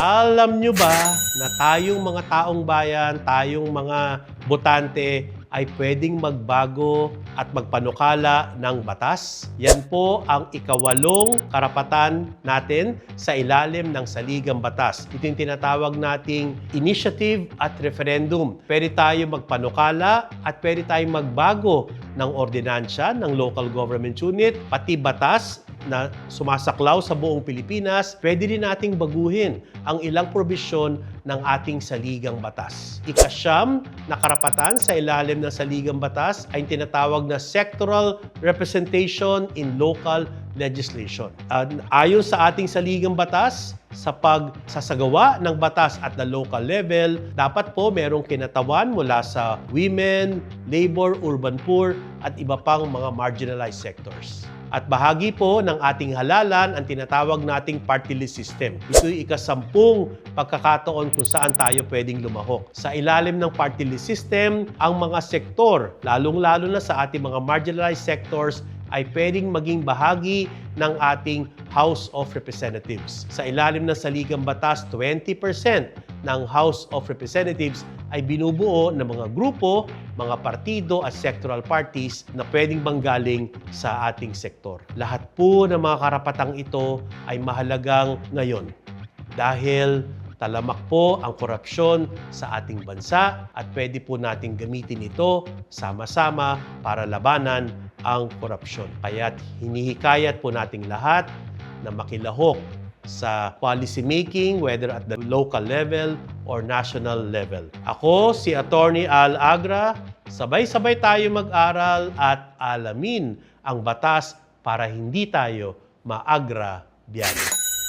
Alam nyo ba na tayong mga taong bayan, tayong mga botante ay pwedeng magbago at magpanukala ng batas? Yan po ang ikawalong karapatan natin sa ilalim ng Saligang Batas. Ito yung tinatawag nating initiative at referendum. Pwede tayo magpanukala at pwede tayong magbago ng ordinansya ng local government unit, pati batas na sumasaklaw sa buong Pilipinas. Pwede din nating baguhin ang ilang probisyon ng ating Saligang Batas. Ikasyam na karapatan sa ilalim ng Saligang Batas ay tinatawag na sectoral representation in local legislation. Ayon sa ating Saligang Batas, sa pagsasagawa ng batas at the local level, dapat po merong kinatawan mula sa women, labor, urban poor, at iba pang mga marginalized sectors. At bahagi po ng ating halalan ang tinatawag nating party list system. Ito'y ikasampung pagkakataon kung saan tayo pwedeng lumahok. Sa ilalim ng party list system, ang mga sektor, lalong-lalo na sa ating mga marginalized sectors, ay pwedeng maging bahagi ng ating House of Representatives. Sa ilalim ng Saligang Batas, 20% ng House of Representatives ay binubuo ng mga grupo, mga partido at sectoral parties na pwedeng manggaling sa ating sektor. Lahat po ng mga karapatang ito ay mahalagang ngayon dahil talamak po ang korupsyon sa ating bansa at pwede po nating gamitin ito sama-sama para labanan ang korupsyon. Kaya't hinihikayat po nating lahat na makilahok sa policy making, whether at the local level or national level. Ako, si Attorney Al Agra, sabay-sabay tayo mag-aral at alamin ang batas para hindi tayo maagrabyado.